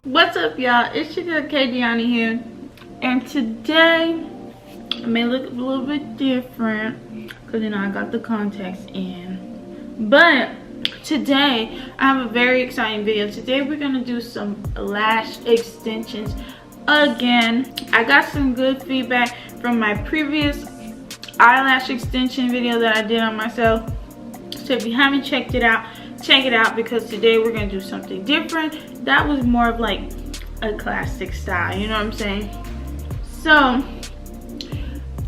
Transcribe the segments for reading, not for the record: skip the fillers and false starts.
What's up, y'all? It's your girl KDiani here, and today I may look a little bit different because I got the contacts in. But today I have a very exciting video. Today we're gonna do some lash extensions again. I got some good feedback from my previous eyelash extension video that I did on myself. So if you haven't checked it out, check it out, because today we're gonna do something different. That was more of like a classic style, you know what I'm saying? So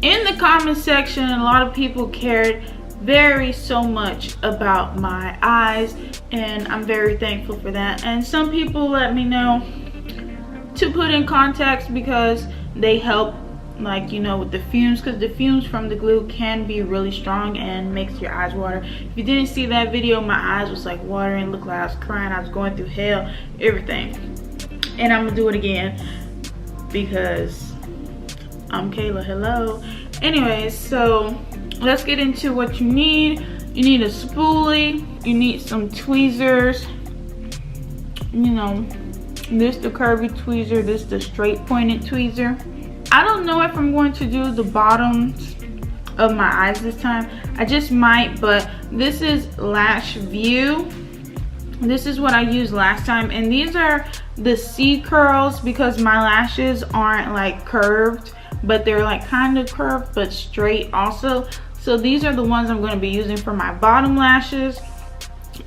in the comment section, a lot of people cared so much about my eyes, and I'm very thankful for that. And some people let me know to put in contacts because they help, like, you know, with the fumes, because the fumes from the glue can be really strong and makes your eyes water. If you didn't see that video, my eyes was like watering, looked like I was crying, I was going through hell, everything. And I'm gonna do it again because I'm Kayla. Hello. Anyways, so let's get into what you need. You need a spoolie, you need some tweezers, you know, this the curvy tweezer, this the straight pointed tweezer. I don't know if I'm going to do the bottoms of my eyes this time. I just might, but this is Lash View. This is what I used last time, and these are the C curls because my lashes aren't like curved, but they're like kind of curved but straight also. So these are the ones I'm going to be using for my bottom lashes,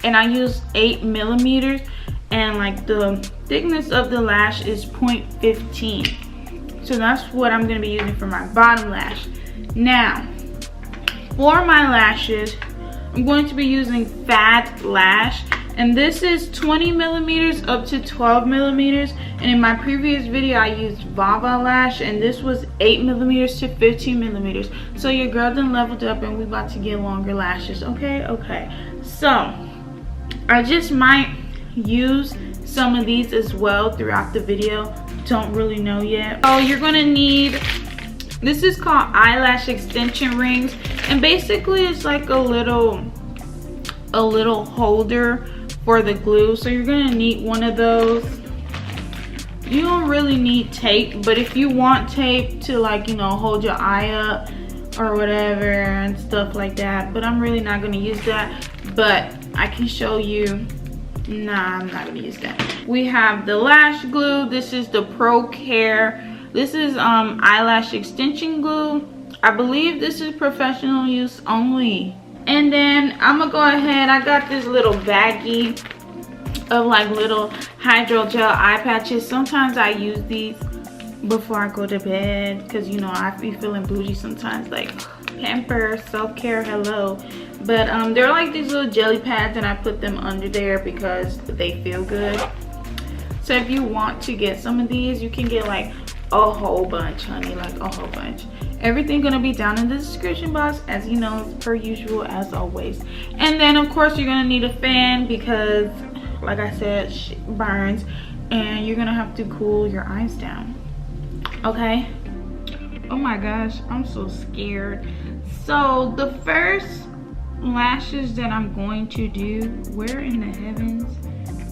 and I use 8 millimeters, and like the thickness of the lash is 0.15. So that's what I'm going to be using for my bottom lash. Now, for my lashes, I'm going to be using Fat Lash. And this is 20 millimeters up to 12 millimeters. And in my previous video, I used Vava Lash. And this was 8 millimeters to 15 millimeters. So your girl done leveled up and we about to get longer lashes. Okay, okay. So, I just might use some of these as well throughout the video. Don't really know yet. So you're gonna need, this is called eyelash extension rings, and basically it's like a little holder for the glue. So you're gonna need one of those. You don't really need tape, but if you want tape to, like, you know, hold your eye up or whatever and stuff like that, but I'm really not gonna use that, but I can show you. Nah, I'm not gonna use that. We have the lash glue. This is the Pro Care. This is eyelash extension glue. I believe this is professional use only. And then I'm gonna go ahead, I got this little baggie of like little hydrogel eye patches. Sometimes I use these before I go to bed because, you know, I be feeling bougie sometimes, like pamper, self-care, hello. But they're like these little jelly pads, and I put them under there because they feel good. So if you want to get some of these, you can get like a whole bunch, honey, like a whole bunch. Everything gonna be down in the description box, as you know, per usual, as always. And then of course you're gonna need a fan because, like I said, shit burns, and you're gonna have to cool your eyes down. Okay. Oh my gosh, I'm so scared. So the first lashes that I'm going to do, where in the heavens?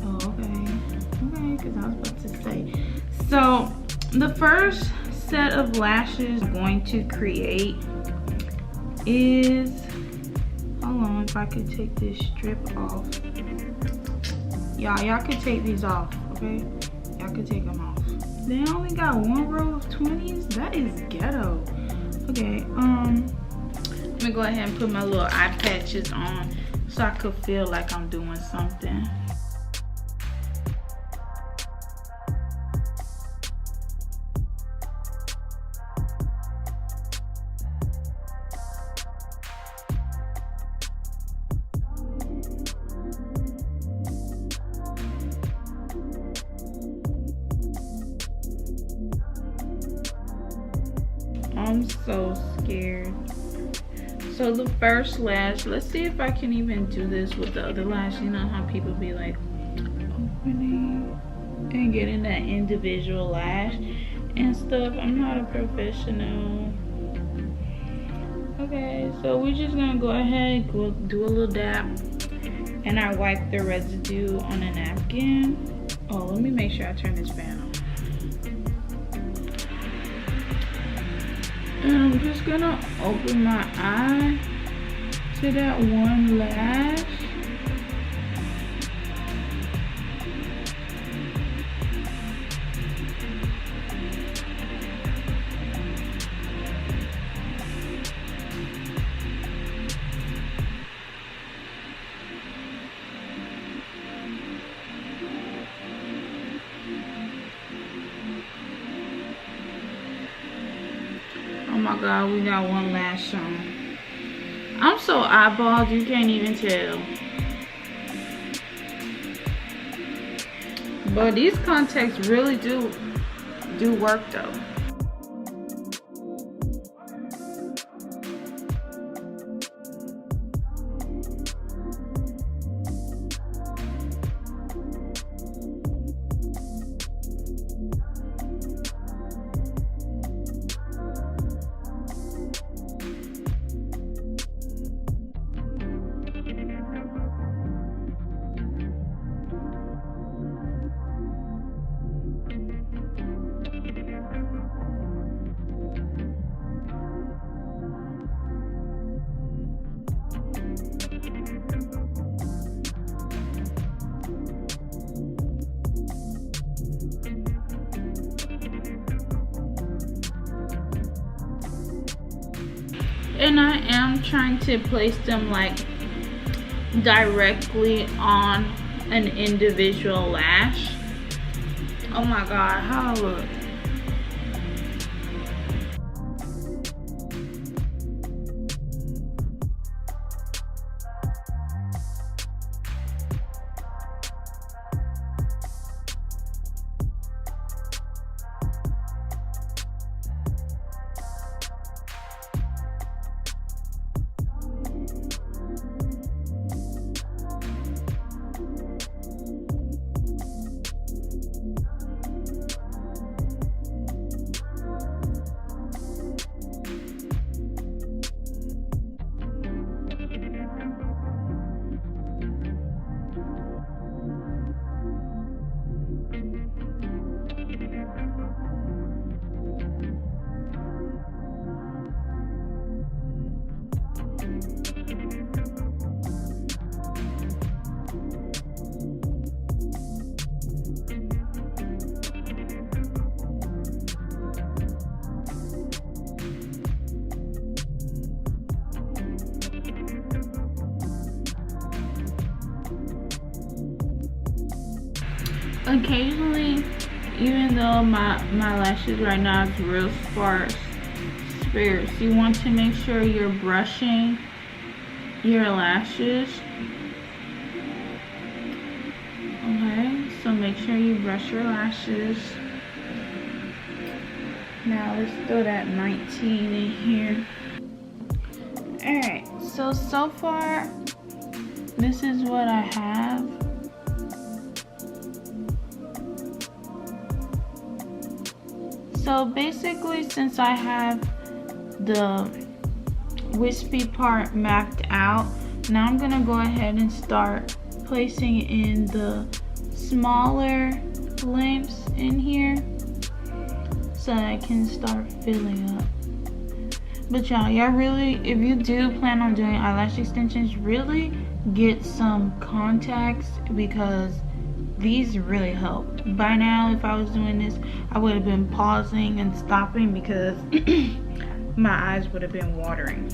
Oh, okay, because I was about to say. So the first set of lashes I'm going to create is, hold on, if I could take this strip off. Y'all could take these off, okay? Y'all could take them off. They only got one row of 20s. That is ghetto. Okay, let me go ahead and put my little eye patches on so I could feel like I'm doing something. I'm so scared. So the first lash, let's see if I can even do this with the other lash. You know how people be like opening and getting that individual lash and stuff. I'm not a professional. Okay, so we're just gonna go ahead and do a little dab, and I wipe the residue on a napkin. Oh, let me make sure I turn this fan on. And I'm just gonna open my eye to that one lash. Oh my god, we got one lash on. I'm so eyeballed, you can't even tell. But these contacts really do work though. And I am trying to place them like directly on an individual lash. Oh my god, how I look. Occasionally, even though my lashes right now is real sparse, you want to make sure you're brushing your lashes. Okay, so make sure you brush your lashes. Now let's throw that 19 in here. Alright, so far this is what I have. So basically, since I have the wispy part mapped out, now I'm gonna go ahead and start placing in the smaller lengths in here so I can start filling up. But y'all really, if you do plan on doing eyelash extensions, really get some contacts because these really help. By now, if I was doing this, I would have been pausing and stopping because my eyes would have been watering.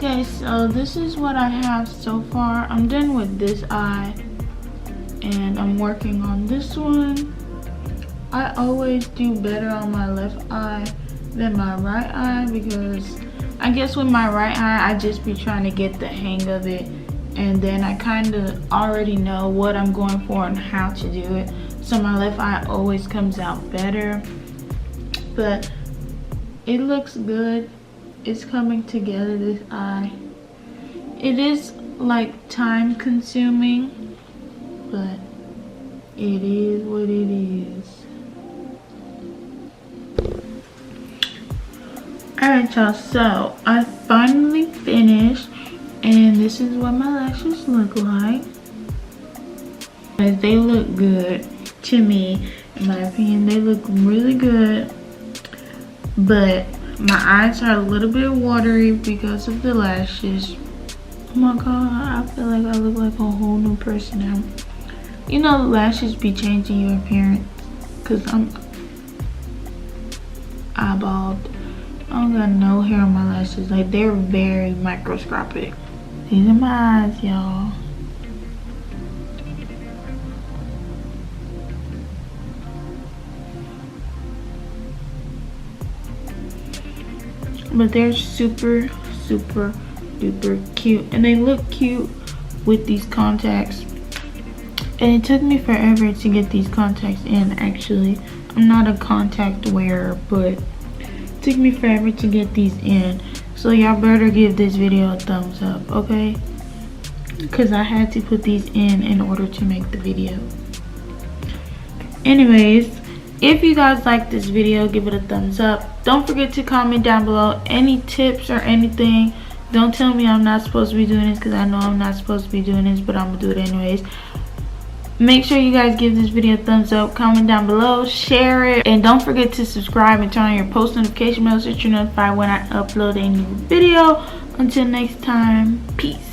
Okay, so this is what I have so far. I'm done with this eye and I'm working on this one. I always do better on my left eye than my right eye because I guess with my right eye I just be trying to get the hang of it, and then I kind of already know what I'm going for and how to do it, so my left eye always comes out better. But it looks good. It's coming together, this eye. It is like time consuming, but it is what it is. Alright y'all, so I finally finished and this is what my lashes look like. They look good to me, in my opinion. They look really good, but my eyes are a little bit watery because of the lashes. Oh my god, I feel like I look like a whole new person now. You know, lashes be changing your appearance because I'm eyeballed. I don't got no hair on my lashes. Like, they're very microscopic. These are my eyes, y'all. But they're super duper cute, and they look cute with these contacts. And it took me forever to get these contacts in. Actually, I'm not a contact wearer, but it took me forever to get these in. So y'all better give this video a thumbs up, okay? Because I had to put these in order to make the video. Anyways, if you guys like this video, give it a thumbs up. Don't forget to comment down below any tips or anything. Don't tell me I'm not supposed to be doing this, because I know I'm not supposed to be doing this, but I'm gonna do it anyways. Make sure you guys give this video a thumbs up, comment down below, share it, and don't forget to subscribe and turn on your post notification bell so you're notified when I upload a new video. Until next time, peace.